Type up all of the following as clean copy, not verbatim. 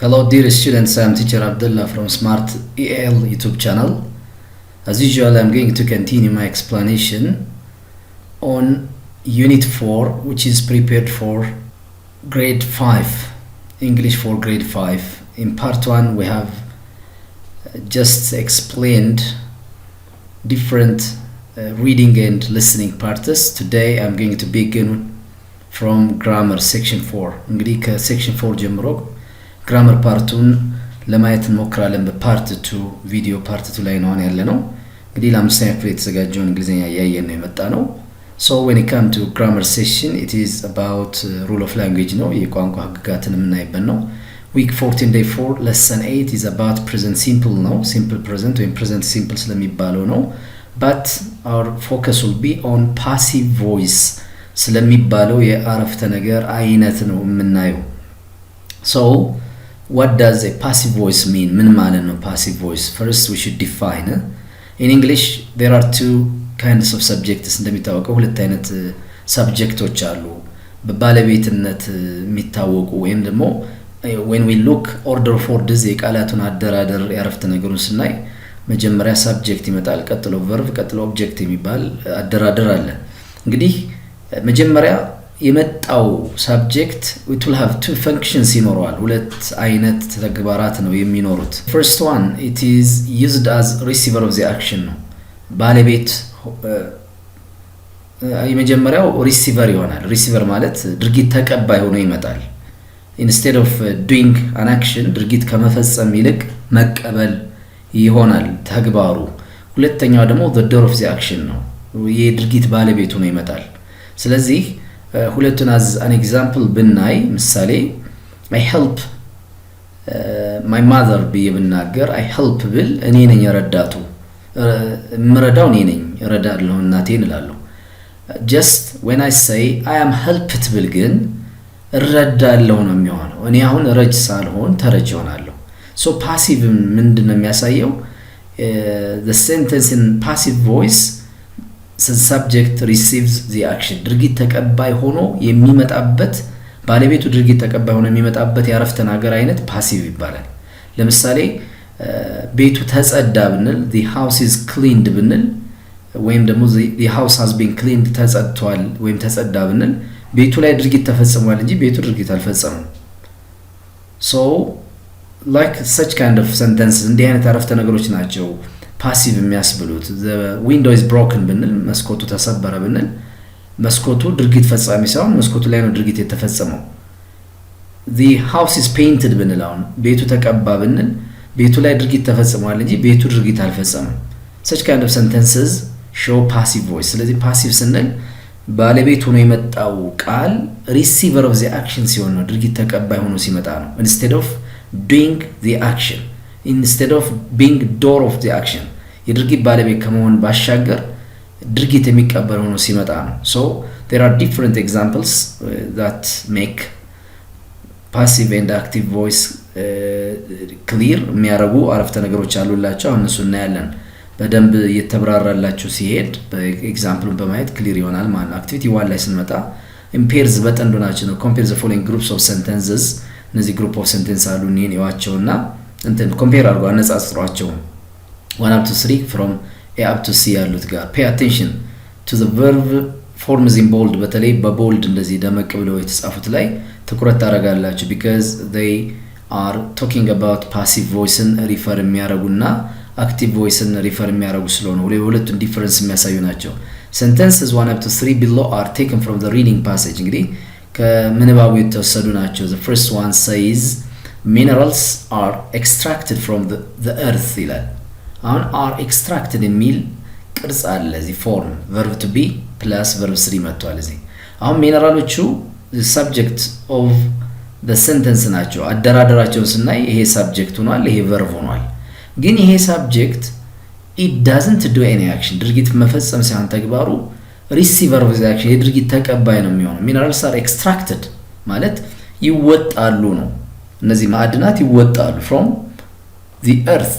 Hello dear students, I am teacher Abdullah from Smart EL YouTube channel. As usual, I am going to continue my explanation on Unit 4, which is prepared for Grade 5, English for Grade 5. In Part 1, we have just explained different reading and listening parts. Today, I am going to begin from Grammar Section 4. እንግዲህ ከሴክሽን 4 ጀምሮ grammar ፓርቱን ለማየት እንሞክራለን። በፓርት 2 ቪዲዮ ፓርት 2 ላይ ነው ያለነው። እንግዲህ ለአምስተኛ ክፍል የተዘጋጀውን እንግሊዘኛ ያያየን ነው የመጣ ነው። So when it comes to grammar session, it is about rule of language ነው የቋንቋ ህግጋትን የምናይበት ነው። Week 14 day 4 lesson 8 is about present simple ነው simple present ወይም present simple ስለሚባለው ነው. But our focus will be on passive voice ስለሚባለው የአረፍተ ነገር አይነት ነው የምናየው። So what does a passive voice mean? ምን ማለት ነው passive voice? First we should define. In English there are two kinds of subjects. እንደሚታወቀው ሁለት አይነት subjects አሉ። በባለቤትነት የሚታወቁ ወይም ደግሞ when we look order for this የቃላቱን አደራደር ያረፍተ ነገሩን ስናይ መጀመሪያ subject ይመጣል፣ ቀጥሎ verb፣ ቀጥሎ object የሚባል አደራደር አለ። እንግዲህ መጀመሪያ የመጣው subject it will have two functions ይኖረዋል። ሁለት አይነት ተግባራት ነው የሚኖሩት። First one, it is used as receiver of the action ነው። ባለቤት የመጀመሪያው receiver ይሆናል። receiver ማለት ድርጊት ተቀባይ ሆኖ ይመጣል። Instead of doing an action ድርጊት ከመፈጸም ይልቅ መቀበል ይሆናል ተግባሩ። ሁለተኛው ደግሞ the doer of the action ነው። የድርጊት ባለቤት ሆኖ ይመጣል። ስለዚህ ሁለቱን as an example ብናይ ምሳሌ I help my mother ብዬ ብናገር I help ብል እኔ ነኝ ረዳቱ ምረዳው እኔ ነኝ ረዳለሁ እናቴን እላለሁ። just when I say I am helped ብል ግን ረዳለሁ ነው የሚሆነው። እኔ አሁን ረጅ ሳልሆን ተረጅ ሆናለሁ። so passive ምንድነው የሚያሳየው? The sentence in passive voice subject receives the action ድርጊት ተቀባይ ሆኖ የሚመጣበት ባለቤቱ ድርጊት ተቀባይ ሆኖ የሚመጣበት ያረፍተ ነገር አይነት ፓሲቭ ይባላል። ለምሳሌ ቤቱ ተጸዳ ብንል the house is cleaned ብንል ወይም ደግሞ the house has been cleaned ተጸድቷል ወይም ተጸዳ ብንል ቤቱ ላይ ድርጊት ተፈጽሟል እንጂ ቤቱ ድርጊት አልፈጸመም። so like such kind of sentences እንዲህ አይነት ያረፍተ ነገሮች ናቸው ፓሲቭ የሚያስብሉት። the window is broken ብንል መስኮቱ ተሰበረ ብንል መስኮቱ ድርጊት ፈጻሚ ሳይሆን መስኮቱ ላይ ነው ድርጊት የተፈጸመው። the house is painted ብንል አሁን ቤቱ ተቀባ ብንል ቤቱ ላይ ድርጊት ተፈጽሟል እንጂ ቤቱ ድርጊት አልፈጸመም። such kind of sentences show passive voice። ስለዚህ ፓሲቭ ስንል ባለቤቱ ነው የመጣው ቃል receiver of the action ሲሆን ነው ድርጊት ተቀባይ ሆኖ ሲመጣ ነው። instead of doing the action, instead of being door of the action የድርጊት ባለቤት ከመሆን ባሻገር ድርጊት የሚቀበል ሆኖ ሲመጣ ነው። so there are different examples that make passive and active voice clear የሚያረጉ አረፍተ ነገሮች አሉላቸው። እነሱ እናያለን በደንብ እየተብራራላችሁ ሲሄድ በኤግዛምፕሉን በማየት ክሊር ይሆናል ማለት ነው። አክቲቪቲ 1 ላይ ስንመጣ impairs በጠንዱ ናቸው ነው compare the following groups of sentences። እነዚህ group of sentences አሉ እኔን ይዋቸውና እንትን compare አድርጎ አነጻጽሯቸው 1 up to 3 from A up to C ያሉት ጋር pay attention to the verb forms in bold በተለይ በቦልድ እንደዚህ ደመቅ ብለው የተጻፉት ላይ ትኩረት ታደርጋላችሁ because they are talking about passive voice and refer የሚያረጉና active voice and refer የሚያረጉ ስለሆነ ሁለቱን ዲፈረንስ የሚያሳዩ ናቸው። sentences 1 up to 3 below are taken from the reading passage። እንግዲህ ከምንባቡ የተወሰዱ ናቸው። the first one says minerals are extracted from the earth ይላል። አሁን are extracted የሚል ቅርጽ አለ እዚህ form verb to be plus verb 3 መጥቷል እዚህ። አሁን ሚነራሎቹ the subject of the sentence ናቸው። አደራደራቸውን ስናይ ይሄ subject ሆኗል፣ ይሄ verb ሆኗል። ግን ይሄ subject it doesn't do any action ድርጊት መፈጸም ሳይሆን ተግባሩ receiver of the action የድርጊት ተቀባይ ነው የሚሆነው። minerals are extracted ማለት ይወጣሉ ነው። እነዚህ ማዕድናት ይወጣሉ from the earth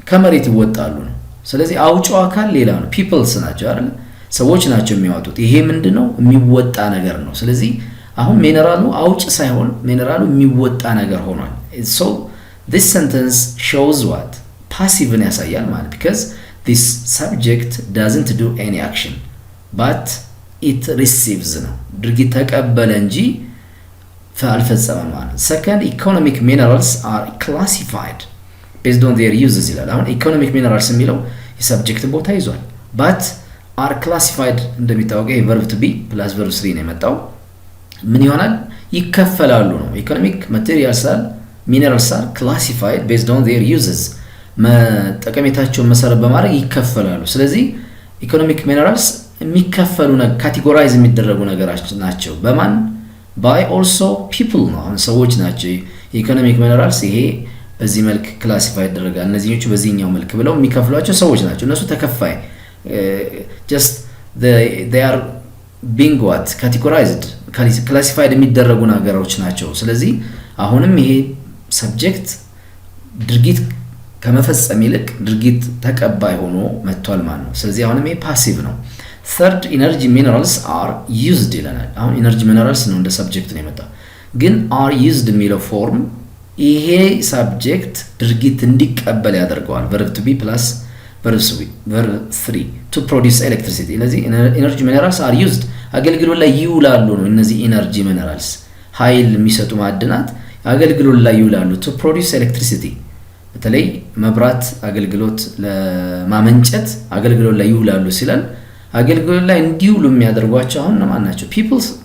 ከመሬት ይወጣሉ ነው። ስለዚህ አውጪው አካል ሌላ ነው። peoples ናቸው አይደል? ሰዎች ናቸው የሚያወጡት። ይሄ ምንድነው? የሚወጣ ነገር ነው። ስለዚህ አሁን ሚነራሉ አውጭ ሳይሆን ሚነራሉ የሚወጣ ነገር ሆኗል። so this sentence shows what passive ያሳያል ማለት because this subject doesn't do any action but it receives ነው ድርጊት ተቀበለ እንጂ አልፈጸመም ማለት። second economic minerals are classified based on their uses ይላል። አሁን economic minerals የሚለው የሰብጀክት ቦታ ይዟል but are classified እንደሚታወቀው verb to be plus verb 3 ነው የመጣው ምን ይሆናል ይከፈላሉ ነው። economic materials are minerals are classified based on their uses ጠቀሜታቸውን መሰረት በማድረግ ይከፈላሉ። ስለዚህ ኢኮኖሚክ ሚነራልስ የሚከፈሉ ካቴጎራይዝ የሚደረጉ ነገሮች ናቸው። በማን by also people ነው አሁን ሰዎች ናቸው ኢኮኖሚክ ሚነራልስ ይሄ በዚህ መልክ ክላሲፋይ ይደረጋል እነዚህኞቹ በዚህኛው መልክ ብለው የሚከፍሏቸው ሰዎች ናቸው። እነሱ ተከፋይ just they are being what categorized classified የሚደረጉ ነገሮች ናቸው። ስለዚህ አሁንም ይሄ ሰብጀክት ድርጊት ከመፈጸም ይልቅ ድርጊት ተቀባይ ሆኖ መጥቷል ማለት ነው። ስለዚህ አሁንም ይሄ ፓሲቭ ነው። third energy minerals are used ይለናል። አሁን ኤነርጂ ሚነራልስ ነው እንደ ሰብጀክት ነው የመጣው ግን are used የሚለው ፎርም ይሄ ሰብጀክት ድርጊት እንዲቀበል ያደርገዋል verb to be plus verb 3 to produce electricity። ስለዚህ ኤነርጂ ሚነራልስ are used አገልግሎት ላይ ይውላሉ ነው። እነዚህ ኤነርጂ ሚነራልስ ኃይል የሚሰጡ ማዕድናት አገልግሎት ላይ ይውላሉ to produce electricity በተለይ መብራት አገልግሎት ለማመንጨት አገልግሎት ላይ ይውላሉ ሲላል አገልግሎት ላይ እንዲውሉ የሚያደርጓቸው አሁን ማን ናቸው?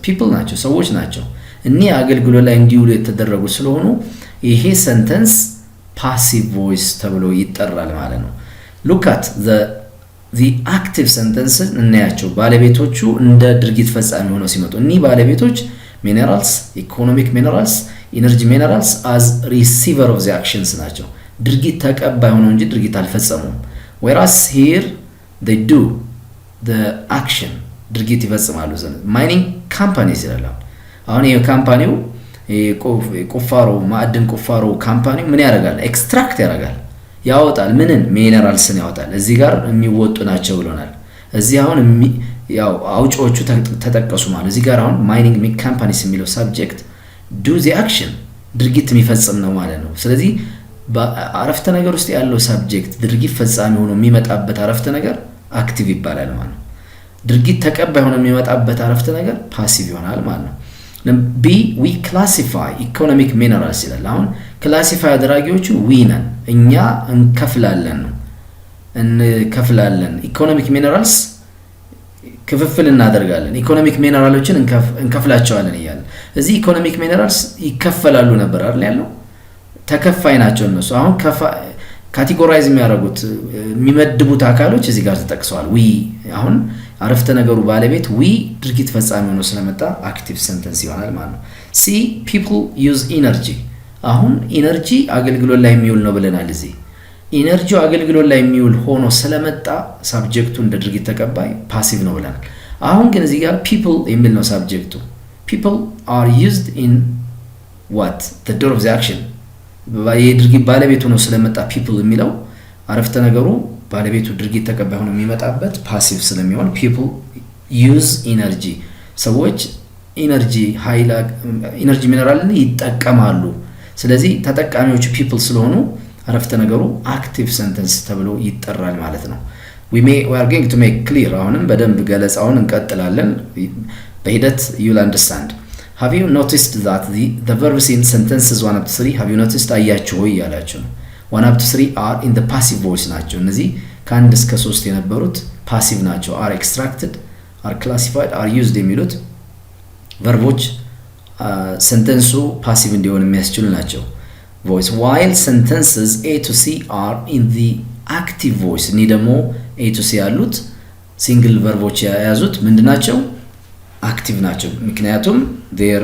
people ናቸው ሰዎች ናቸው። እኒ አገልግሎት ላይ እንዲውሉ የተደረጉ ስለሆኑ ይሄ ሰንተንስ ፓሲቭ ቮይስ ተብሎ ይጠራል ማለት ነው። look at the active sentences እናያቸው ባለቤቶቹ እንደ ድርጊት ፈጻሚ ሆነው ሲመጡ እኒ ባለቤቶች minerals economic minerals energy minerals as receiver of the actions ናቸው ድርጊት ተቀባይ ሆነው እንጂ ድርጊት አልፈጸሙም። whereas here they do the action ድርጊት ይፈጽማሉ ዘንድ mining companies ይላል። አሁን ይሄ ካምፓኒው ቁፋሮ ማዕድን ቁፋሮ ካምፓኒው ምን ያደርጋል ኤክስትራክት ያደርጋል ያወጣል ምንን ሚነራልስን ያወጣል እዚህ ጋር የሚወጡ ናቸው ብሎናል። እዚህ አሁን ያው አውጪዎቹ ተጠቀሱ ማለት እዚህ ጋር አሁን mining companies የሚለው ሰብጀክት do the action ድርጊት የሚፈጽም ነው ማለት ነው። ስለዚህ በአረፍተ ነገር ውስጥ ያለው ሰብጀክት ድርጊት ፈጻሚ ሆኖ የሚመጣበት አረፍተ ነገር አክቲቭ ይባላል ማለት ነው። ድርጊት ተቀባይ ሆኖ የሚመጣበት አረፍተ ነገር ፓሲቭ ይሆናል ማለት ነው። B we classify economic minerals ይላል። አሁን ክላሲፋይ አድራጊዎቹ we ነን እኛ እንከፍላለን ኢኮኖሚክ ሚነራልስ ክፍፍል እናደርጋለን ኢኮኖሚክ ሚነራሎችን እንከፍላቸዋለን ይላል። እዚህ ኢኮኖሚክ ሚነራልስ ይከፈላሉ ነበር አይደል ያለው ተከፋይ ናቸው እነሱ። አሁን ካቴጎራይዝ የሚያደርጉት የሚመድቡት አካሎች እዚህ ጋር ተጠቅሰዋል። we አሁን አረፍተ ነገሩ ባለቤት we ድርጊት ፈጻሚ ሆኖ ስለመጣ አክቲቭ ሰንተንስ ይሆናል ማለት ነው። C people use energy አሁን ኢነርጂ አገልግሎት ላይ የሚውል ነው ብለናል። እዚህ ኢነርጂው አገልግሎት ላይ የሚውል ሆኖ ስለመጣ ሳብጀክቱ እንደ ድርጊት ተቀባይ ፓሲቭ ነው ብለናል። አሁን ግን እዚህ ጋር people የሚል ነው ሳብጀክቱ people are used in what the door of the action የድርጊት ባለቤቱ ነው ስለመጣ people የሚለው አረፍተ ነገሩ ባለቤቱ ድርጊት ተቀባይ ሆኖ የሚመጣበት ፓሲቭ ስለሚሆን people use energy ሰዎች ኢነርጂ ሚነራልን ይጠቀማሉ። ስለዚህ ተጠቃሚዎቹ people ስለሆኑ አረፍተ ነገሩ አክቲቭ ሰንተንስ ተብሎ ይጠራል ማለት ነው። we are going to make clear አሁንም በደንብ ገለጻውን እንቀጥላለን በሂደት you'll understand. Have you noticed that the verbs in sentences 1 up to 3 have you noticed አያችሁ ወይ ያላችሁ ነው 1 up to 3 are in the passive voice ናቸው። እነዚህ ከ1 እስከ 3 የነበሩት ፓሲቭ ናቸው። are extracted are classified are used የሚሉት ቨርቦች ሰንተንሱ ፓሲቭ እንዲሆን የሚያስችሉ ናቸው voice while sentences A to C are in the active voice እኔ ደግሞ A to C ያሉት ሲንግል ቨርቦች ያያዙት ምንድናቸው አክቲቭ ናቸው ምክንያቱም their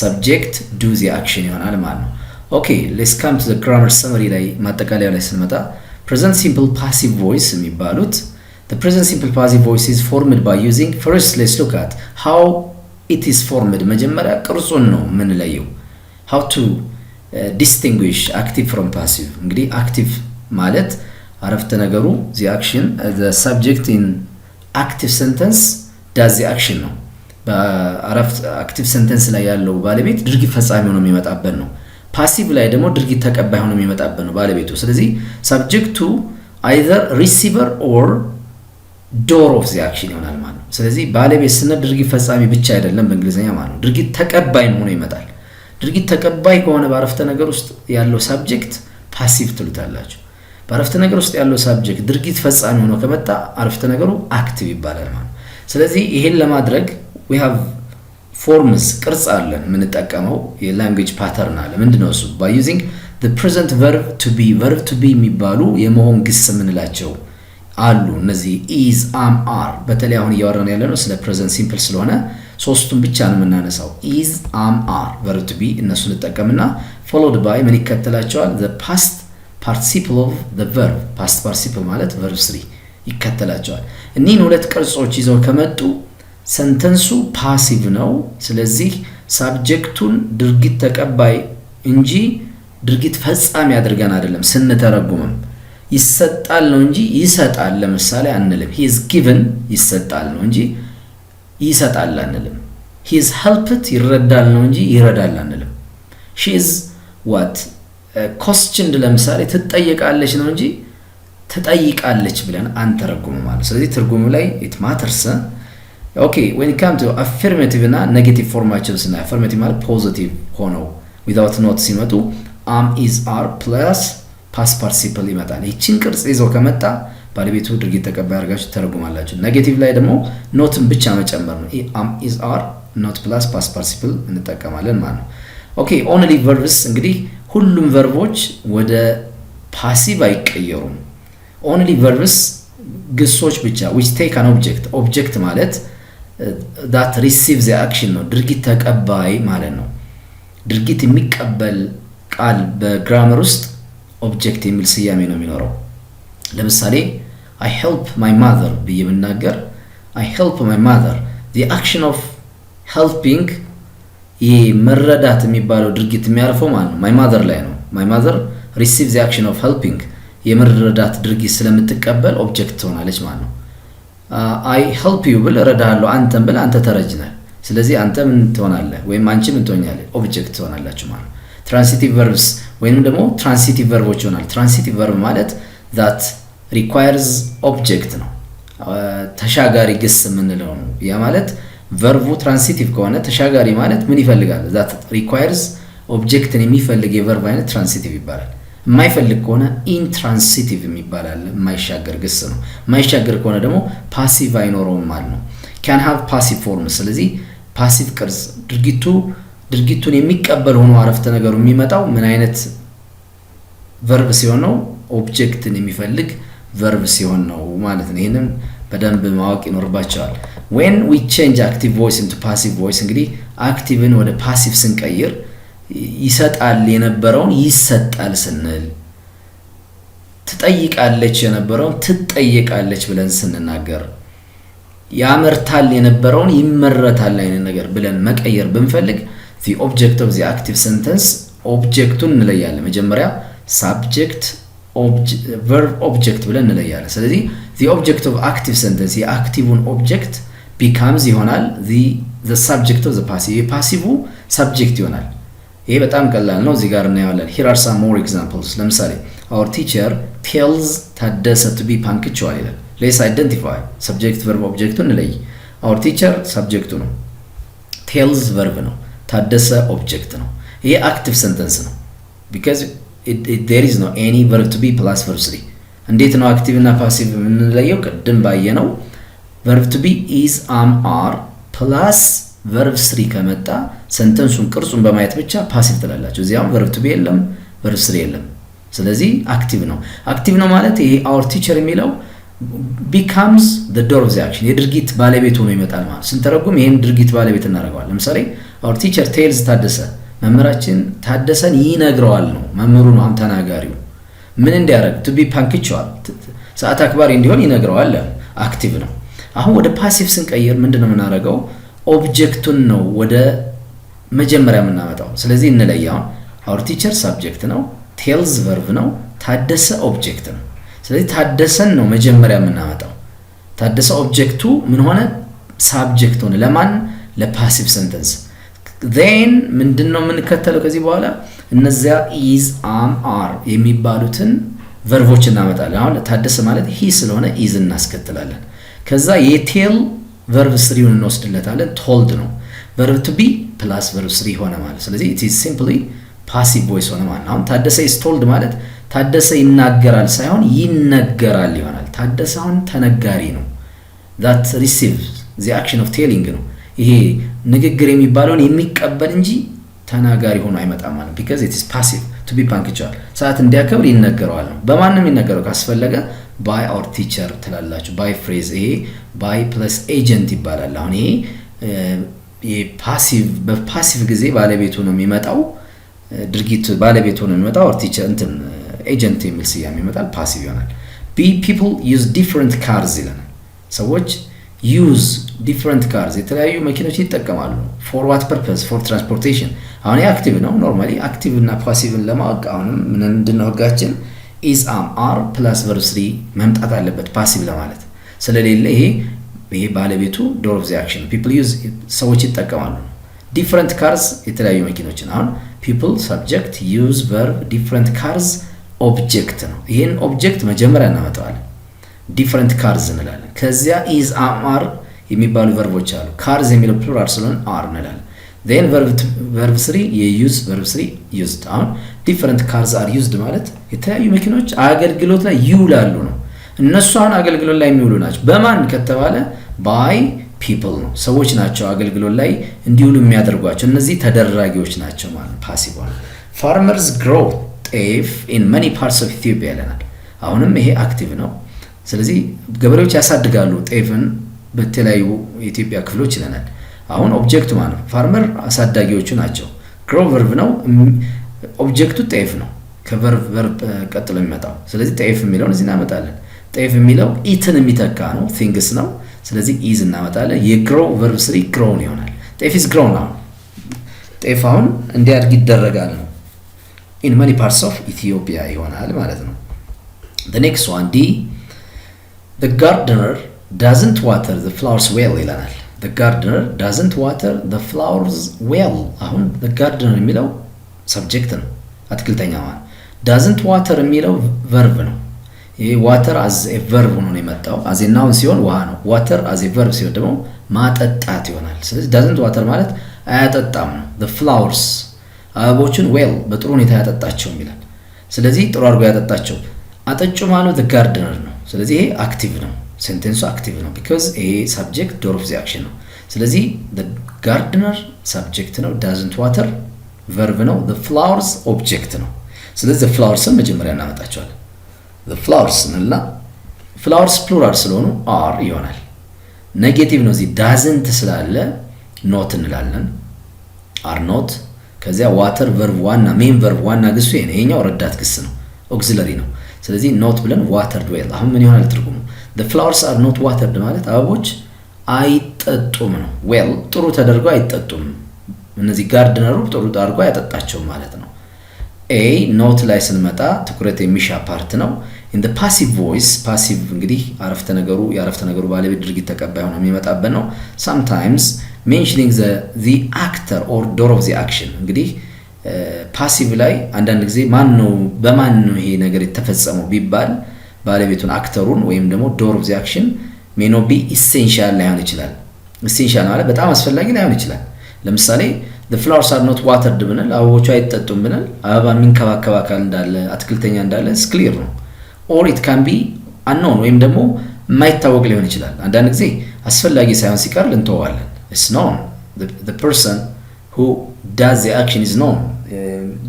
subject do the action ይሆናል ማለት ነው። okay let's come to the grammar summary ላይ ማጠቃለያ ላይ ስንመጣ present simple passive voice የሚባሉት the present simple passive voice is formed by using first let's look at how it is formed መጀመሪያ ቅርጹን ነው ምን ለየው how to distinguish active from passive እንግዲህ active ማለት አረፍተ ነገሩ the action the subject in active sentence does the action ነው በአረፍት አክቲቭ ሴንተንስ ላይ ያለው ባለቤት ድርጊት ፈጻሚ ሆኖ የሚመጣበት ነው። ፓሲቭ ላይ ደግሞ ድርጊት ተቀባይ ሆኖ የሚመጣበት ነው ባለቤቱ። ስለዚህ ሰብጀክቱ either receiver or door of the action ይሆናል ማለት ነው። ስለዚህ ባለቤት ስንል ድርጊት ፈጻሚ ብቻ አይደለም በእንግሊዝኛ ማለት ነው፣ ድርጊት ተቀባይም ሆኖ ይመጣል። ድርጊት ተቀባይ ከሆነ በአረፍተ ነገር ውስጥ ያለው ሰብጀክት ፓሲቭ ትሉታላችሁ። በአረፍተ ነገር ውስጥ ያለው ሰብጀክት ድርጊት ፈጻሚ ሆኖ ከመጣ አረፍተ ነገሩ አክቲቭ ይባላል ማለት ነው። ስለዚህ ይሄን ለማድረግ we have forms ቅርጽ አለን የምንጠቀመው የላንጉዌጅ ፓተርን አለ። ምንድነው እሱ? by using the present verb to be የሚባሉ የመሆን ግስ የምንላቸው አሉ። እነዚህ is am are በተለይ አሁን እያወራን ያለነው ስለ present simple ስለሆነ ሶስቱን ብቻ ነው የምናነሳው። is am are verb to be እነሱን እንጠቀምና followed by ምን ይከተላቸዋል? the past participle of the verb past participle ማለት verb 3 ይከተላቸዋል። እኒህን ሁለት ቅርጾች ይዘው ከመጡ ሰንተንሱ ፓሲቭ ነው። ስለዚህ ሳብጀክቱን ድርጊት ተቀባይ እንጂ ድርጊት ፈጻሚ አድርገን አይደለም ስንተረጉምም። ይሰጣል ነው እንጂ ይሰጣል ለምሳሌ አንልም። he is given ይሰጣል ነው እንጂ ይሰጣል አንልም። he is helped ይረዳል ነው እንጂ ይረዳል አንልም። she is what questioned ለምሳሌ ትጠይቃለች ነው እንጂ ትጠይቃለች ብለን አንተረጉምም ማለት። ስለዚህ ትርጉሙ ላይ it matters። okay, when it comes to affirmative እና negative formations እና affirmative ማለት positive ሆነው without not ሲመጡ am is are plus past participle ይመጣል። ይህችን ቅርጽ ይዘው ከመጣ ባለቤቱ ድርጊት ተቀባይ አድርጋችሁ ተረጉማላችሁ። ኔጌቲቭ ላይ ደግሞ ኖትን ብቻ መጨመር ነው። am is are not plus past participle እንጠቀማለን ማለት ነው። okay, only verbs እንግዲህ ሁሉም ቨርቦች ወደ ፓሲቭ አይቀየሩም። only verbs ግሶች ብቻ which take an object ማለት that receives the action ነው፣ ድርጊት ተቀባይ ማለት ነው። ድርጊት የሚቀበል ቃል በግራመር ውስጥ ኦብጀክት የሚል ስያሜ ነው የሚኖረው። ለምሳሌ I help my mother ብዬ ብናገር I help my mother the action of helping መረዳት የሚባለው ድርጊት የሚያርፈው ማለት ነው my mother ላይ ነው። my mother receives the action of helping የመረዳት ድርጊት ስለምትቀበል ኦብጀክት ትሆናለች ማለት ነው። I help you ብል እረዳሃለሁ አንተም ብል አንተ ተረጅናል። ስለዚህ አንተ ምን ትሆናለህ ወይም አንቺ ምን ትሆኛለህ? ኦብጀክት ትሆናላችሁ ማለት ነው። ትራንሲቲቭ ቨርብስ ወይንም ደግሞ ትራንሲቲቭ ቨርቦች ይሆናል። ትራንሲቲቭ ቨርብ ማለት that requires object ነው፣ ተሻጋሪ ግስ የምንለው ነው። ያ ማለት ቨርቡ ትራንሲቲቭ ከሆነ ተሻጋሪ ማለት ምን ይፈልጋል? that requires objecትን የሚፈልግ የቨርብ አይነት ትራንሲቲቭ ይባላል። የማይፈልግ ከሆነ ኢንትራንሲቲቭ የሚባላል፣ የማይሻገር ግስ ነው። የማይሻገር ከሆነ ደግሞ ፓሲቭ አይኖረውም ማለት ነው። can have passive form። ስለዚህ ፓሲቭ ቅርጽ ድርጊቱን የሚቀበል ሆኖ አረፍተ ነገሩ የሚመጣው ምን አይነት ቨርብ ሲሆን ነው? ኦብጀክትን የሚፈልግ ቨርብ ሲሆን ነው ማለት ነው። ይሄንን በደንብ ማወቅ ይኖርባቸዋል። when we change active voice into passive voice እንግዲህ አክቲቭን ወደ ፓሲቭ ስንቀይር ይሰጣል የነበረውን ይሰጣል ስንል፣ ትጠይቃለች የነበረውን ትጠይቃለች ብለን ስንናገር፣ ያመርታል የነበረውን ይመረታል አይነት ነገር ብለን መቀየር ብንፈልግ the object of the active sentence ኦብጀክቱን እንለያለን። መጀመሪያ subject verb object ብለን እንለያለን። ስለዚህ the object of active sentence የአክቲቭን ኦብጀክት becomes ይሆናል the subject of the passive የፓሲቭ subject ይሆናል። ይሄ በጣም ቀላል ነው። እዚህ ጋር እናያለን። here are some more examples። ለምሳሌ our teacher tells ታደሰ to be punctual ይላል። let's identify subject verb objecቱን እንለይ። our teacher subjecቱ ነው፣ tells verb ነው፣ ታደሰ object ነው። ይሄ active sentence ነው because there is no any verb to be plus verb 3። እንዴት ነው አክቲቭ እና ፓሲቭ የምንለየው? ቅድም ባየነው verb to be is am are plus verb 3 ከመጣ ሰንተንሱን ቅርጹን በማየት ብቻ ፓሲቭ ትላላችሁ። እዚያው verb to be የለም verb 3 የለም። ስለዚህ አክቲቭ ነው። አክቲቭ ነው ማለት ይሄ our teacher የሚለው becomes the door of the action የድርጊት ባለቤት ሆኖ ይመጣል ማለት። ስንተረጉም ይሄን ድርጊት ባለቤት እናደርገዋለን። ለምሳሌ our teacher tells ታደሰ መምህራችን ታደሰን ይነግረዋል ነው። መምህሩ ነው ተናጋሪው ምን እንዲያደርግ to be punctual ሰዓት አክባሪ እንዲሆን ይነግረዋል። አክቲቭ ነው። አሁን ወደ ፓሲቭ ስንቀይር ምንድነው የምናደርገው? ኦብጀክቱን ነው ወደ መጀመሪያ የምናመጣው። ስለዚህ እንለያው our teacher subject ነው፣ tells verb ነው፣ ታደሰ object ነው። ስለዚህ ታደሰን ነው መጀመሪያ የምናመጣው። ታደሰ ኦብጀክቱ ምን ሆነ? ሳብጀክት ሆነ። ለማን? ለፓሲቭ ሰንተንስ። then ምንድነው የምንከተለው ከዚህ በኋላ እነዚያ is am are የሚባሉትን ቨርቦች እናመጣለን። አሁን ታደሰ ማለት he ስለሆነ is እናስከትላለን። ከዛ የቴል verb 3ን እንወስድለታለን። told ነው verb to be plus verb 3 ሆነ ማለት። ስለዚህ it is simply passive voice ሆነ ማለት። አሁን ታደሰ is told ማለት ታደሰ ይናገራል ሳይሆን ይነገራል ይሆናል። ታደሰ አሁን ተነጋሪ ነው። that receives the action of telling ነው። ይሄ ንግግር የሚባለውን የሚቀበል እንጂ ተናጋሪ ሆኖ አይመጣም ማለት because it is passive to be punctual ሰዓት እንዲያከብር ይነገረዋል ነው። በማንም ይነገረው ካስፈለገ by our teacher ትላላችሁ። by phrase ይሄ by plus agent ይባላል። አሁን ይሄ ፓሲቭ በፓሲቭ ጊዜ ባለቤቱ ነው የሚመጣው ድርጊት ባለቤቱ ነው የሚመጣው or teacher እንትን agent የሚል ስያሜ ይመጣል ፓሲቭ ይሆናል። people use different cars ይለናል። ሰዎች use different cars የተለያዩ መኪኖች ይጠቀማሉ for what purpose for transportation። አሁን አክቲቭ ነው ኖርማሊ አክቲቭ እና ፓሲቭን ለማወቅ አሁንም ምንድነው ህጋችን is am are plus verb 3 መምጣት አለበት ፓሲቭ ለማለት ስለሌለ ይሄ ባለቤቱ door of the action people use ሰዎች ይጠቀማሉ different cars የተለያዩ መኪኖችን አሁን people subject use verb different cars object ነው ይሄን ኦብጀክት መጀመሪያ እናመጣዋለን different cars እንላለን ከዚያ is am are የሚባሉ ቨርቦች አሉ cars የሚለው ፕሉራል ስለሆነ are እንላለን then verb 3 use verb 3 used አሁን different cars are used ማለት የተለያዩ መኪኖች አገልግሎት ላይ ይውላሉ ነው እነሱ አሁን አገልግሎት ላይ የሚውሉ ናቸው በማን ከተባለ by people ነው ሰዎች ናቸው አገልግሎት ላይ እንዲውሉ የሚያደርጓቸው እነዚህ ተደራጊዎች ናቸው ማለት ፓሲቭ ነው farmers grow ጤፍ in many parts of Ethiopia ይለናል አሁንም ይሄ አክቲቭ ነው ስለዚህ ገበሬዎች ያሳድጋሉ ጤፍን በተለያዩ የኢትዮጵያ ክፍሎች ይለናል አሁን ኦብጀክቱ ማለት ነው ፋርመር አሳዳጊዎቹ ናቸው grow verb ነው ኦብጀክቱ ጤፍ ነው ከቨርብ ቀጥሎ የሚመጣው ስለዚህ ጤፍ የሚለውን እዚህ እናመጣለን ጤፍ የሚለው ኢትን የሚተካ ነው things ነው ስለዚህ is እናመጣለን የgrow verb 3 grow ይሆናል ጤፍ is grown ነው ጤፍ አሁን እንዲያድግ ይደረጋል ነው in many parts of Ethiopia ይሆናል ማለት ነው the next one D the gardener doesn't water the flowers well ይላል the gardener doesn't water the flowers well አሁን the gardener የሚለው subject ነው አትክልተኛው doesn't water የሚለው verb ነው ይሄ water as a verb ሆኖ ነው የመጣው as a noun ሲሆን ውሃ ነው water as a verb ሲሆን ደግሞ ማጠጣት ይሆናል ስለዚህ doesn't water ማለት አያጠጣም ነው the flowers አበቦችን well በጥሩ ሁኔታ ያጠጣቸው ይላል ስለዚህ ጥሩ አድርጎ ያጠጣቸው አጠጩ ማለት the gardener ነው ስለዚህ ይሄ አክቲቭ ነው ሴንቴንሱ አክቲቭ ነው because ይሄ subject door of the action ነው ስለዚህ the gardener subject ነው doesn't water verb ነው the flowers object ነው ስለዚህ the flowers መጀመሪያ እናመጣቸዋለን the flowers እና flowers plural ስለሆኑ are ይሆናል ኔጌቲቭ ነው እዚህ doesn't ስላለ not እንላለን are not ከዚያ water verb ዋና main verb ዋና ግሱ ይሄኛው ረዳት ግስ ነው auxiliary ነው ስለዚህ not ብለን watered well አሁን ምን ይሆናል ትርጉሙ the flowers are not watered ማለት አበቦች አይጠጡም ነው well ጥሩ ተደርገው አይጠጡም እነዚህ ጋርደነሩ ጥሩ አድርጎ ያጠጣቸው ማለት ነው a not ላይ ስንመጣ ትኩረት የሚሻ ፓርት ነው in the passive voice passive እንግዲህ አረፍተ ነገሩ ባለቤት ድርጊት ተቀባይ ሆኖ የሚመጣበት ነው sometimes mentioning the actor or door of the action እንግዲህ ፓሲቭ ላይ አንዳንድ ጊዜ በማን ነው ይሄ ነገር የተፈጸመው ቢባል ባለቤቱን አክተሩን ወይም ደግሞ door of the action may not be essential ላይሆን ይችላል essential ማለት በጣም አስፈላጊ ላይሆን ይችላል ለምሳሌ the flowers are not watered ብንል አበቦቹ አይጠጡም ብንል አበባ የሚንከባከብ አካል እንዳለ አትክልተኛ እንዳለ is clear ነው or it can be unknown ወይም ደግሞ የማይታወቅ ሊሆን ይችላል አንዳንድ ጊዜ አስፈላጊ ሳይሆን ሲቀር እንተዋለን it's known the person who does the action is known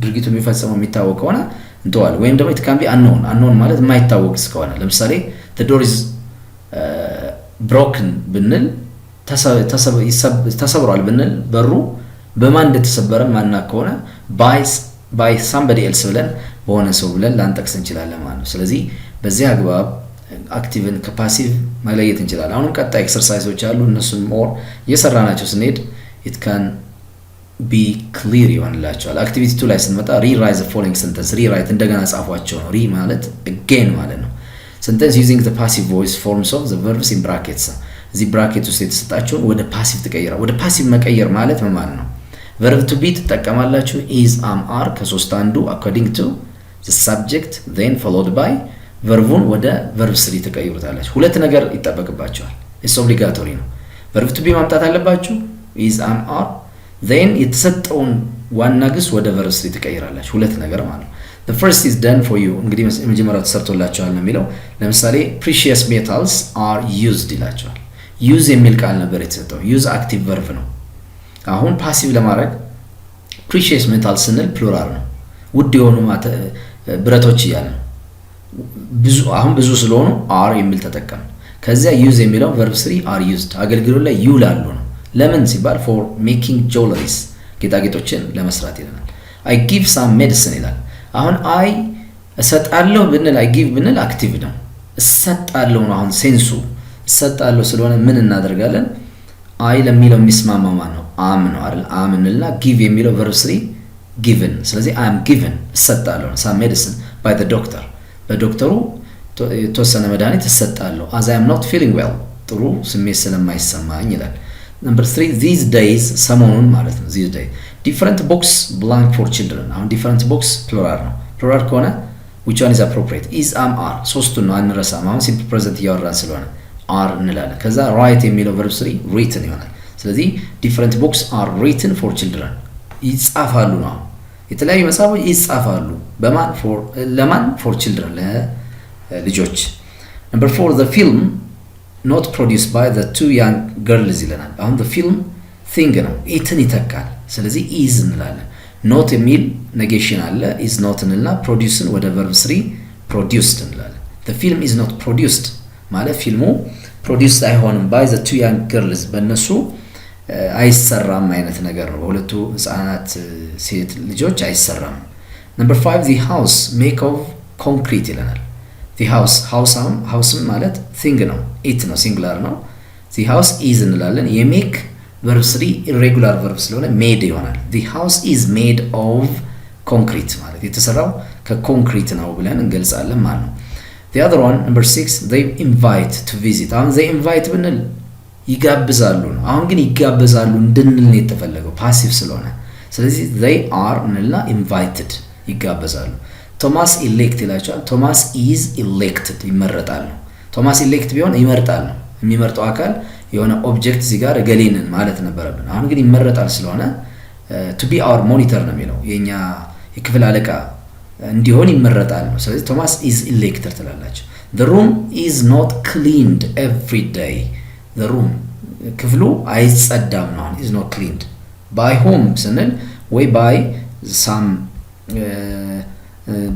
ድርጊቱ የሚፈጸመው የሚታወቅ ከሆነ እንተዋለን ወይም ደግሞ it can be unknown ማለት የማይታወቅ እስከሆነ ለምሳሌ the door is broken ብንል ተሰብሯል ብንል በሩ በማን እንደተሰበረ ማናቅ ከሆነ by somebody else ብለን በሆነ ሰው ብለን ላንጠቅስ እንችላለን ማለት ነው ስለዚህ በዚህ አግባብ አክቲቭን ከፓሲቭ ማለየት እንችላለን አሁንም ቀጣይ ኤክሰርሳይዞች አሉ እነሱም ሞር እየሰራናቸው ስንሄድ it can be clear ይሆንላችኋል አክቲቪቲ 2 ላይ ስንመጣ rewrite the following sentence rewrite እንደገና ጻፏቸው ነው ማለት again ማለት ነው sentence using the passive voice forms of the verbs in brackets እዚህ ብራኬት ውስጥ የተሰጣችሁን ወደ ፓሲቭ ትቀይራ። ወደ ፓሲቭ መቀየር ማለት ምን ማለት ነው? verb to be ትጠቀማላችሁ is am are ከሶስት አንዱ according to the subject then followed by verb-ን ወደ verb 3 ትቀይሩታላችሁ። ሁለት ነገር ይጠበቅባችኋል። it's obligatory ነው። verb to be ማምጣት አለባችሁ is am are then የተሰጠውን ዋና ግስ ወደ verb 3 ትቀይራላችሁ። ሁለት ነገር ማለት ነው። the first is done for you እንግዲህ መጀመሪያው ተሰርቶላችኋል ነው የሚለው። ለምሳሌ precious metals are used ይላችኋል። use የሚል ቃል ነበር የተሰጠው። use active verb ነው። አሁን ፓሲቭ ለማድረግ precious metals ስንል ፕሉራል ነው። ውድ የሆኑ ብረቶች እያለ ነው። ብዙ ስለሆኑ are የሚል ተጠቀም። ከዚያ use የሚለው verb 3 are used አገልግሎት ላይ ይውላሉ ነው። ለምን ሲባል for making jewelries ጌጣጌጦችን ለመስራት ይለናል። I give some medicine ይላል። አሁን I እሰጣለሁ ብንል I give ብንል አክቲቭ ነው። እሰጣለሁ ነው አሁን ሴንሱ እሰጣለሁ ስለሆነ ምን እናደርጋለን? I ለሚለው የሚስማማው ማን ነው? am ነው አይደል? am እንልና give የሚለው verb 3 given ስለዚህ I am given እሰጣለሁ some medicine by the doctor በዶክተሩ የተወሰነ መድኃኒት እሰጣለሁ as I am not feeling well ጥሩ ስሜት ስለማይሰማኝ ይላል። number 3 these days ሰሞኑን ማለት ነው these days different books belong for children አሁን different books plural ነው plural ከሆነ which one is appropriate is am are ሶስቱን ነው አንረሳም። አሁን simple present እያወራን ስለሆነ are እንላለን። ከዛ write የሚለው verb 3 written ይሆናል። ስለዚህ different books are written for children ይጻፋሉ ነው። የተለያዩ መጽሐፎች ይጻፋሉ በማን ለማን for children ለልጆች። number 4 the film not produced by the two young girls ይለናል። አሁን the film thing ነው ኢትን ይተካል። ስለዚህ is እንላለን። not የሚል negation አለ is not እንልና produceን ወደ verb 3 produced እንላለን። the film is not produced ማለት ፊልሙ produced አይሆንም by the two young girls በእነሱ አይሰራም አይነት ነገር ነው። በሁለቱ ህፃናት ሴት ልጆች አይሰራም። number 5 the house make of concrete ይለናል። the house ማለት thing ነው it ነው singular ነው። the house is እንላለን። የሜክ verb 3 irregular verb ስለሆነ made ይሆናል። the house is made of concrete ማለት የተሰራው ከኮንክሪት ነው ብለን እንገልጻለን ማለት ነው። the other one number 6 they invite to visit አሁን they invite ብንል ይጋብዛሉ ነው። አሁን ግን ይጋበዛሉ እንድንል ነው የተፈለገው ፓሲቭ ስለሆነ። ስለዚህ they are እንልና invited ይጋበዛሉ። ቶማስ elect ይላቸዋል። ቶማስ is elected ይመረጣል ነው። ቶማስ elect ቢሆን ይመርጣል ነው። የሚመርጠው አካል የሆነ ኦብጀክት እዚህ ጋር ገሌንን ማለት ነበረብን። አሁን ግን ይመረጣል ስለሆነ to be our monitor ነው የሚለው የኛ የክፍል አለቃ እንዲሆን ይመረጣል ነው። ስለዚህ ቶማስ is elected ትላላችሁ። the room is not cleaned every day the room ክፍሉ አይጸዳም ነው። is not cleaned by whom ስንል ወይ by some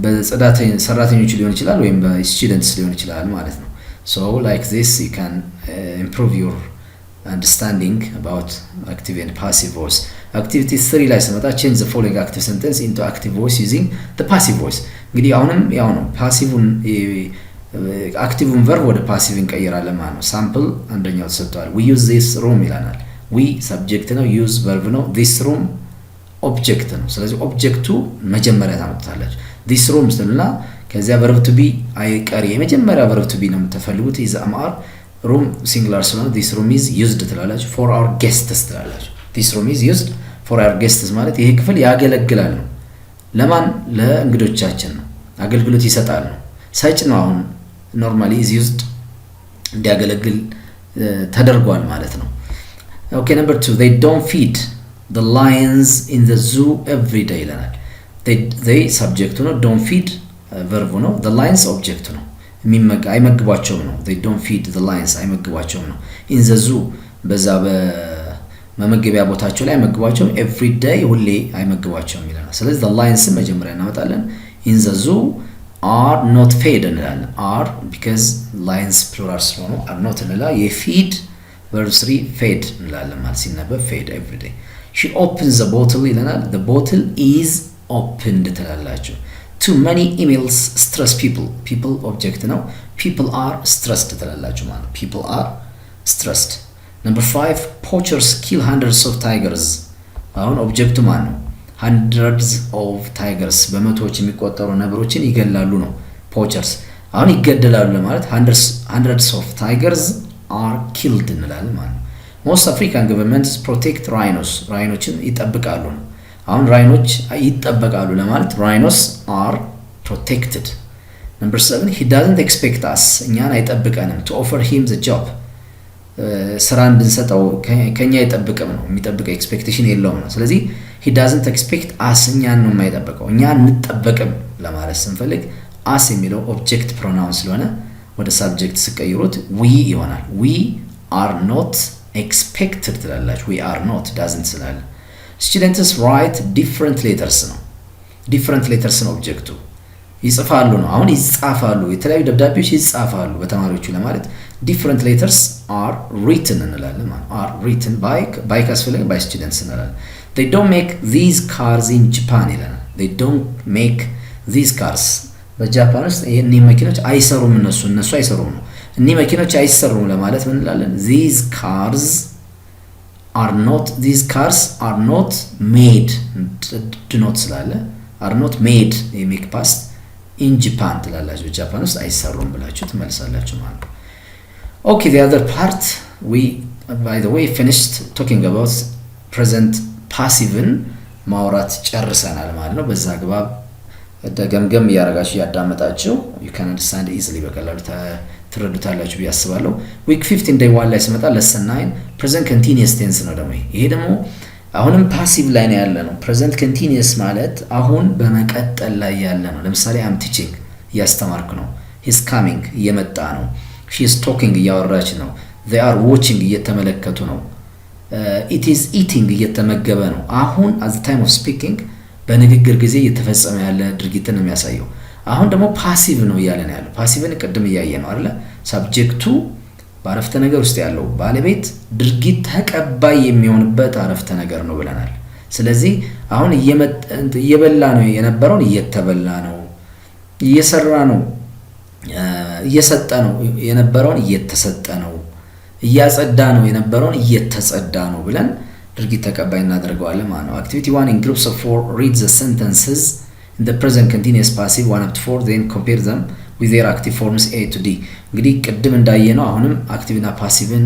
በጽዳት ሰራተኞች ሊሆን ይችላል ወይም በስቱደንትስ ሊሆን ይችላል ማለት ነው። so like this you can improve your understanding about active and passive voice. activity 3 ላይ ስመጣ change the following active sentence into active voice using the passive voice እንግዲህ አሁንም ያው ነው ፓሲቭን አክቲቭን verb ወደ ፓሲቭ እንቀይራለን ማለት ነው። ሳምፕል አንደኛው ተሰጥቷል። we use this room ይላናል። we subject ነው use verb ነው this room object ነው። ስለዚህ ኦብጀክቱ መጀመሪያ ታመጣላችሁ this room ስንልና ከዚያ verb to be አይቀር የመጀመሪያ verb to be ነው የምትፈልጉት is am are room singular ስለሆነ this room is used ትላላችሁ for our guests ትላላችሁ። this room is used for our guests ማለት ይሄ ክፍል ያገለግላል ነው። ለማን ለእንግዶቻችን ነው አገልግሎት ይሰጣል ነው። ሰጭ ነው አሁን normally is used እንዲያገለግል ተደርጓል ማለት ነው። okay number 2 they don't feed the lions in the zoo every day ይላል። they subject ነው don't feed verb ነው the lions object ነው አይመግቧቸውም ነው። they don't feed the lions አይመግቧቸውም ነው። in the zoo በዛ በመመገቢያ ቦታቸው ላይ አይመግቧቸውም every day ሁሌ አይመግቧቸውም ይላል። ስለዚህ the lions መጀመሪያ እናመጣለን in the zoo are not fed እንላለን። are because lions plural ስለሆኑ are not እንላ የfeed verb 3 fed እንላለን ማለት ሲነበብ fed every day she opens the bottle ይለናል። the bottle is opened ትላላችሁ። too many emails stress people object ነው people are stressed ትላላችሁ ማለት people are stressed number 5 poachers kill hundreds of tigers አሁን ኦብጀክቱ ማን ነው? hundreds of tigers በመቶዎች የሚቆጠሩ ነብሮችን ይገላሉ ነው poachers አሁን ይገደላሉ ለማለት hundreds of tigers are killed እንላለን ማለት ነው። most African governments protect rhinos ራይኖችን ይጠብቃሉ ነው። አሁን ራይኖች ይጠበቃሉ ለማለት rhinos are protected. number 7 he doesn't expect us እኛን አይጠብቀንም to offer him the job ስራ እንድንሰጠው ከኛ አይጠብቅም ነው የሚጠብቀው ኤክስፔክቴሽን የለውም ነው። ስለዚህ he doesn't expect us እኛን ነው የማይጠብቀው እኛን እንጠበቅም ለማለት ስንፈልግ us የሚለው ኦብጀክት ፕሮናውን ስለሆነ ወደ ሳብጀክት ስቀይሩት we ይሆናል። we are not expected ትላላችሁ we are not doesn't ስላለ students write different letters ነው different letters ነው ኦብጀክቱ ይጽፋሉ ነው። አሁን ይጻፋሉ የተለያዩ ደብዳቤዎች ይጻፋሉ በተማሪዎቹ ለማለት different letters are written እንላለን ማለት are written by ካስፈልግ by students እንላለን። they don't make these cars in Japan ይላል they don't make these cars በጃፓን ውስጥ እነዚህ መኪኖች አይሰሩም እነሱ አይሰሩም ነው። እነዚህ መኪኖች አይሰሩም ለማለት ምን እንላለን these cars are not made do not ስላለ are not made make past in Japan ትላላችሁ ጃፓን ውስጥ አይሰሩም ብላችሁ ትመልሳላችሁ ማለት ነው። okay the other part we by the way finished talking about present passive ማውራት ጨርሰናል ማለት ነው። በዛ ግባብ ደገምገም ያረጋችሁ ያዳመጣችሁ you can understand easily በቀላሉ ትረዱታላችሁ ብያስባለሁ። week 15 day 1 ላይ ስመጣ lesson 9 present continuous tense ነው ደግሞ ይሄ ደግሞ አሁንም ፓሲቭ ላይ ነው ያለ ነው። present continuous ማለት አሁን በመቀጠል ላይ ያለ ነው። ለምሳሌ I'm teaching እያስተማርኩ ነው he's coming እየመጣ ነው she is talking እያወራች ነው they are watching እየተመለከቱ ነው it is eating እየተመገበ ነው። አሁን at the time of speaking በንግግር ጊዜ እየተፈጸመ ያለ ድርጊትን ነው የሚያሳየው። አሁን ደግሞ ፓሲቭ ነው እያለ ነው ያለው። ፓሲቭን ቅድም እያየ ነው አይደለ? ሳብጀክቱ በአረፍተ ነገር ውስጥ ያለው ባለቤት ድርጊት ተቀባይ የሚሆንበት አረፍተ ነገር ነው ብለናል። ስለዚህ አሁን እየበላ ነው የነበረውን እየተበላ ነው፣ እየሰራ ነው እየሰጠ ነው የነበረውን እየተሰጠ ነው፣ እያጸዳ ነው የነበረውን እየተጸዳ ነው ብለን ድርጊት ተቀባይ እናደርገዋለን ማለት ነው። activity 1 in groups of 4 read the sentences in the present continuous passive 1 up to 4 then compare them with their active forms a to d እንግዲህ ቅድም እንዳየነው አሁንም አክቲቭ እና ፓሲቭን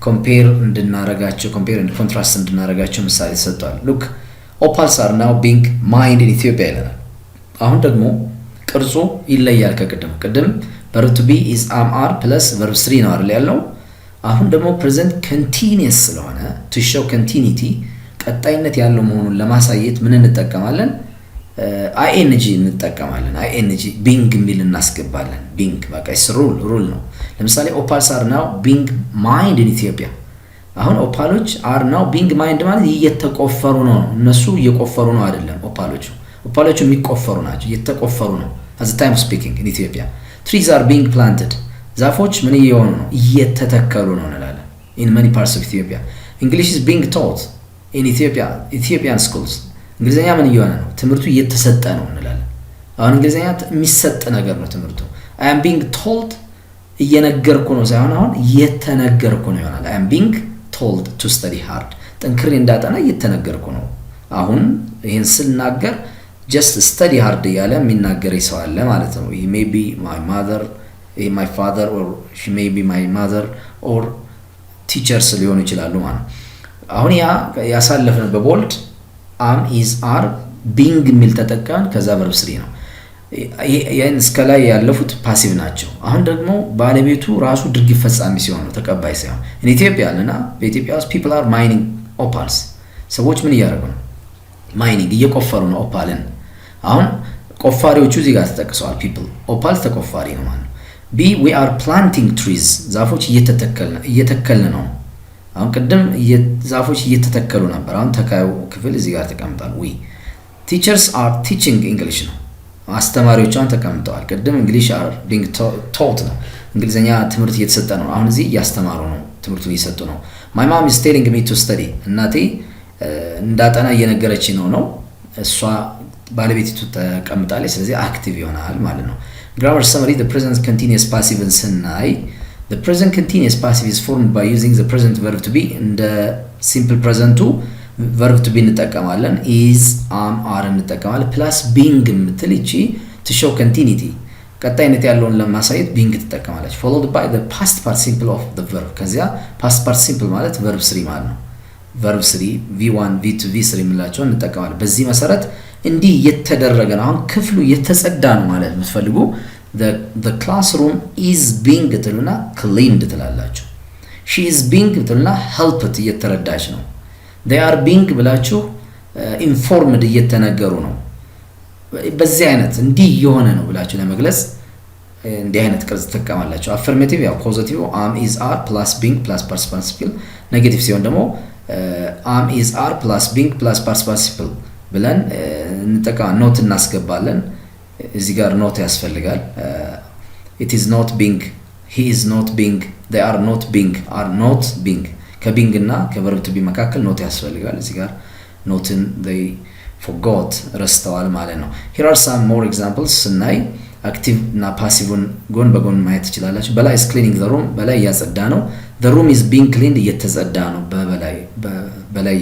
ኮምፔር እንድናረጋቸው ኮምፔር and contrast እንድናረጋቸው ምሳሌ ተሰጥቷል። look opals are now being mined in Ethiopia ይላል። አሁን ደግሞ ቅርጹ ይለያል ከቅድም verb to be is am are plus verb 3 ነው አይደል ያለው። አሁን ደግሞ present continuous ስለሆነ to show continuity ቀጣይነት ያለው መሆኑን ለማሳየት ምን እንጠቀማለን? ing እንጠቀማለን። ing being የሚል እናስገባለን። being በቃ ሩል ነው። ለምሳሌ opals are now being mined in Ethiopia አሁን ኦፓሎች are now being mined ማለት እየተቆፈሩ ነው። እነሱ እየቆፈሩ ነው አይደለም። ኦፓሎቹ የሚቆፈሩ ናቸው፣ እየተቆፈሩ ነው at the time of speaking in Ethiopia trees are being planted ዛፎች ምን እየሆኑ ነው? እየተተከሉ ነው እንላለን። in many parts of Ethiopia English is being taught in Ethiopian schools እንግሊዘኛ ምን እየሆነ ነው? ትምህርቱ እየተሰጠ ነው እንላለን። አሁን እንግሊዘኛ የሚሰጥ ነገር ነው ትምህርቱ። I am being told እየነገርኩ ነው ሳይሆን አሁን እየተነገርኩ ነው ይሆናል። I am being told to study hard ጠንክሬ እንዳጠና እየተነገርኩ ነው። አሁን ይሄን ስናገር just study hard እያለ የሚናገር ሰው አለ ማለት ነው። he may be my father or she may be my mother or teachers ሊሆኑ ይችላሉ ማለት ነው። አሁን ያሳለፈን በቦልድ am is are being የሚል ተጠቃን ከዛ verb 3 ነው። ያን እስከላይ ያለፉት ፓሲቭ ናቸው። አሁን ደግሞ ባለቤቱ ራሱ ድርጊት ፈጻሚ ሲሆን ነው ተቀባይ ሳይሆን in Ethiopia አለና በኢትዮጵያ ውስጥ people are mining opals ሰዎች ምን እያደረጉ ነው? mining እየቆፈሩ ነው ኦፓልን። አሁን ቆፋሪዎቹ እዚህ ጋር ተጠቅሰዋል። people opals ተቆፋሪ ነው ማለት ነው። B we are planting trees ዛፎች እየተከልን ነው። አሁን ቅድም ዛፎች እየተተከሉ ነበር። አሁን ተካዩ ክፍል እዚህ ጋር ተቀምጧል። we teachers are teaching English ነው። አስተማሪዎቿን ተቀምጠዋል። ቅድም English are being taught ነው። እንግሊዘኛ ትምህርት እየተሰጠ ነው። አሁን እዚህ እያስተማሩ ነው፣ ትምህርቱን እየሰጡ ነው። my mom is telling me to study እናቴ እንዳጠና እየነገረች ነው። እሷ ባለቤቲቱ ተቀምጣለች። ስለዚህ አክቲቭ ይሆናል ማለት ነው። grammar summary the present continuous passive ስናይ the present continuous passive is formed by using the present verb to be in the simple present to verb to be እንጠቀማለን is am are እንጠቀማለን plus being የምትል እቺ to show continuity ቀጣይነት ያለውን ለማሳየት being ትጠቀማለች followed by the past participle of the verb ከዚያ past participle ማለት verb 3 ማለት ነው verb 3 v1 v2 v3 የምንላቸውን እንጠቀማለን በዚህ መሰረት እንዲህ የተደረገ ነው አሁን ክፍሉ የተጸዳ ነው ማለት የምትፈልጉ the classroom is being ትሉና cleaned ትላላችሁ she is being ትሉና helped እየተረዳች ነው they are being ብላችሁ informed እየተነገሩ ነው በዚህ አይነት እንዲህ የሆነ ነው ብላችሁ ለመግለጽ እንዲህ አይነት ቅርጽ ተጠቀማላችሁ affirmative ያው positive am is are plus being plus past participle negative ሲሆን ደግሞ am is are plus being plus past participle ብለን እንጠቀማለን ኖት እናስገባለን እዚህ ጋር ኖት ያስፈልጋል it is not being he is not being they are not being ከቢንግ እና ከverb to be መካከል ኖት ያስፈልጋል እዚህ ጋር ኖትን they forgot ረስተዋል ማለት ነው here are some more examples ስናይ active እና passive ጎን በጎን ማየት ትችላላችሁ በላይ is cleaning the room በላይ ያጸዳ ነው the room is being cleaned እየተጸዳ ነው በበላይ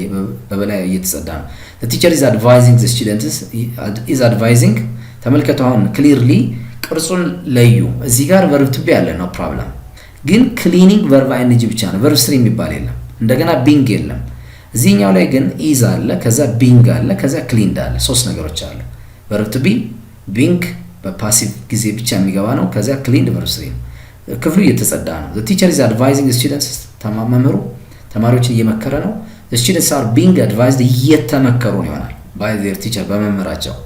እየተጸዳ ነው the teacher is advising the students is advising ተመልከቱ አሁን clearly ቅርጹን ለዩ እዚህ ጋር verb to be አለ no problem ግን cleaning verb ing ብቻ ነው verb 3 የሚባል የለም እንደገና being የለም እዚህኛው ላይ ግን is አለ ከዛ being አለ ከዛ cleaned አለ ሶስት ነገሮች አሉ verb to be being በፓሲቭ ጊዜ ብቻ የሚገባ ነው ከዛ cleaned verb 3 ነው ክፍሉ እየተጸዳ ነው the teacher is advising the students ተማመሩ ተማሪዎችን እየመከረ ነው the students are being advised እየተመከሩ ነው ይሆናል by their teacher በመምህራቸው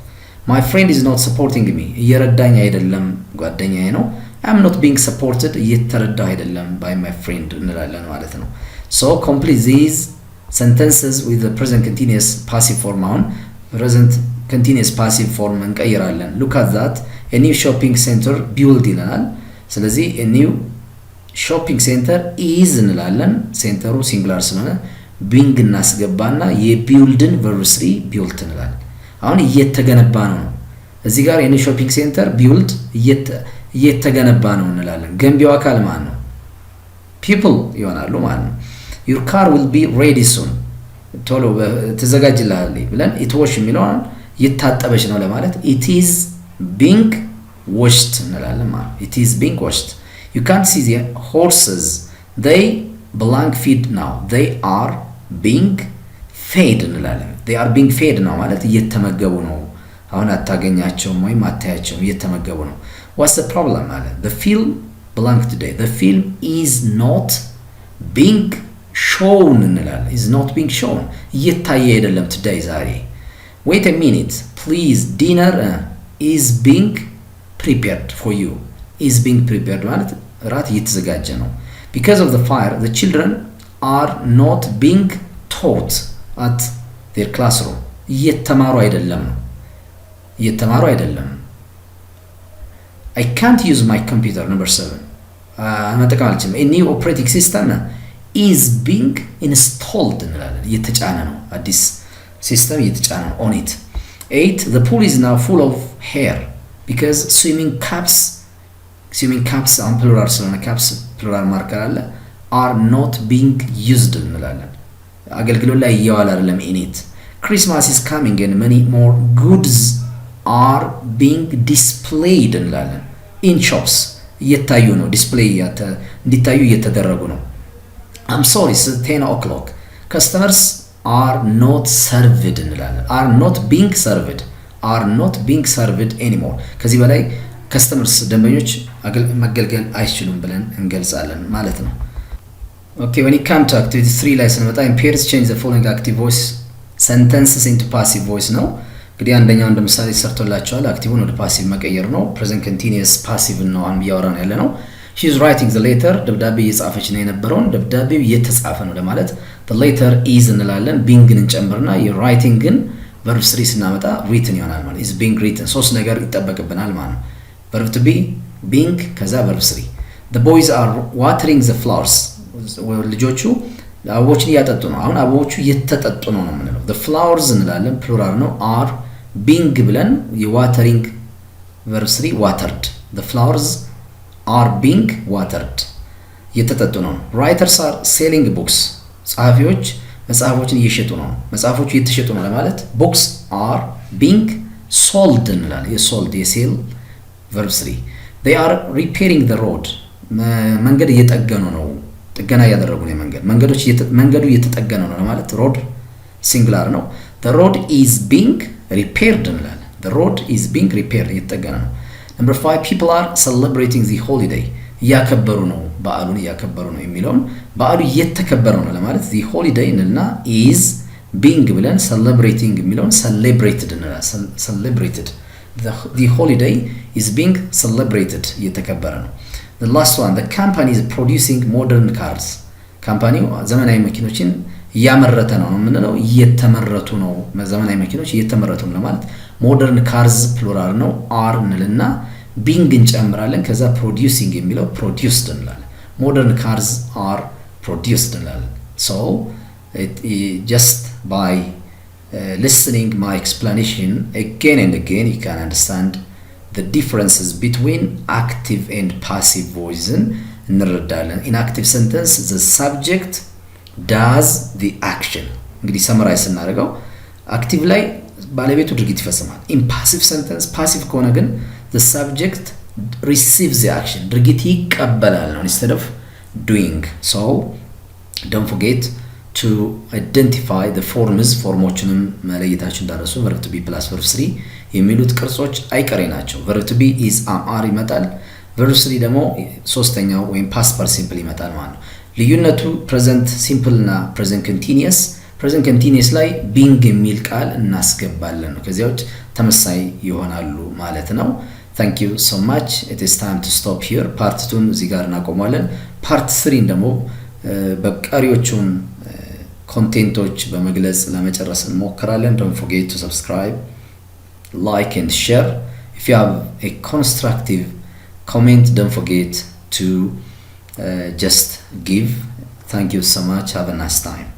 my friend is not supporting me እየረዳኝ አይደለም ጓደኛዬ ነው I'm not being supported እየተረዳው አይደለም by my friend እንላለን ማለት ነው so complete these sentences with the present continuous passive form on present continuous passive form እንቀይራለን look at that a new shopping center built ይላል ስለዚህ a new shopping center is እንላለን ሴንተሩ ሲንጉላር ስለሆነ being እናስገባና የbuildን verb 3 built እንላለን አሁን እየተገነባ ነው እዚህ ጋር a new shopping center built እየተገነባ ነው እንላለን ገንቢው አካል ማን ነው people ይሆናሉ ማለት ነው your car will be ready soon ቶሎ ተዘጋጅልሃል ብለን it wash የሚለውን ይታጠበሽ ነው ለማለት it is being washed እንላለን ማለት it is being washed you can't see the horses they belong feed now they are being fed እንላለን they are being fed ነው ማለት እየተመገቡ ነው አሁን አታገኛቸውም ወይ ማታያቸውም እየተመገቡ ነው what's the problem ማለት the film belongs today the film is not being shown እንላለን is not being shown እየታየ አይደለም today ዛሬ wait a minute please dinner is being prepared for you is being prepared ማለት ራት እየተዘጋጀ ነው because of the fire the children are not being taught at their classroom እየተማሩ አይደለም ነው እየተማሩ አይደለም I can't use my computer number 7 መጠቀም አልችልም a new operating system is being installed እንላለን እየተጫነ ነው አዲስ ሲስተም እየተጫነ ነው on it 8 the pool is now full of hair because swimming caps on plural ስለሆነ caps plural marker አለ are not being used እንላለን አገልግሎት ላይ እየዋለ አይደለም in it Christmas is coming and many more goods are being displayed እንላለን in shops እየታዩ ነው display እንዲታዩ እየተደረጉ ነው I'm sorry it's 10 o'clock customers are not served እንላለን are not being served anymore ከዚህ በላይ customers ደንበኞች መገልገል አይችሉም ብለን እንገልጻለን ማለት ነው okay when it comes to activity 3 ላይ ስንመጣ impairs change the following active voice sentences into passive voice ነው እንግዲህ አንደኛው እንደምሳሌ ሰርቶላችኋል አክቲቭን ወደ ፓሲቭ መቀየር ነው present continuous passive ነው አሁን ያወራን ያለ ነው she is writing the letter ደብዳቤ እየጻፈች ነው የነበረውን ደብዳቤው እየተጻፈ ነው ለማለት the letter is እንላለን being-ን እንጨምርና የwriting-ን verb 3 ስናመጣ written ይሆናል ማለት is being written ሶስት ነገር ይጠበቅብናል ማለት ነው verb to be being ከዛ verb 3 the boys are watering the flowers ልጆቹ አበቦችን እያጠጡ ነው አሁን አበቦቹ እየተጠጡ ነው የምንለው the flowers እንላለን plural ነው are being ብለን የwatering verb 3 watered the flowers are being watered እየተጠጡ ነው writers are selling books ጸሐፊዎች መጽሐፎችን እየሸጡ ነው መጽሐፎቹ እየተሸጡ ነው ለማለት books are being sold እንላለን የsold የsell verb 3 they are repairing the road መንገድ እየጠገኑ ነው ጥገና እያደረጉ ነው መንገዱ እየተጠገነ ነው ማለት road singular ነው the road is being repaired እንላለን the road is being repaired እየተጠገነ ነው number 5 people are celebrating the holiday እያከበሩ ነው በዓሉን እያከበሩ ነው የሚለውን በዓሉ እየተከበረ ነው ለማለት the holiday እና is being ብለን celebrating የሚለውን celebrated እንላለን celebrated the holiday is being celebrated እየተከበረ ነው the last one the company is producing modern cars ካምፓኒው ዘመናዊ መኪኖችን እያመረተ ነው ምንለው እየተመረቱ ነው ዘመናዊ መኪኖች እየተመረቱ ነው ለማለት modern cars plural ነው are እንልና being እንጨምራለን ከዛ producing የሚለው produced እንላለን modern cars are produced እንላለን so just by listening my explanation again and again you can understand the differences between active and passive voice እንረዳለን in active sentence the subject does the action እንግዲህ ሰመራይዝ እናደርገው active ላይ ባለቤቱ ድርጊት ይፈጽማል in passive sentence passive ከሆነ ግን the subject receives the action ድርጊት ይቀበላል ነው instead of doing so don't forget to identify the forms ፎርሞችንም መለየታችሁ እንዳረሱ verb to be plus verb 3 የሚሉት ቅርጾች አይቀሬ ናቸው verb to be is are ይመጣል verb 3 ደግሞ ሶስተኛው ወይም past participle ይመጣል ማለት ነው ልዩነቱ present simple እና present continuous ላይ being የሚል ቃል እናስገባለን ነው ከዚያው ተመሳሳይ ይሆናሉ ማለት ነው thank you so much it is time to stop here part 2 እዚህ ጋር እናቆማለን part 3 ደግሞ በቀሪዎቹን ኮንቴንቶች በመግለጽ ለመጨረስ እንሞክራለን don't forget to subscribe like and share if you have a constructive comment don't forget to just give thank you so much have a nice time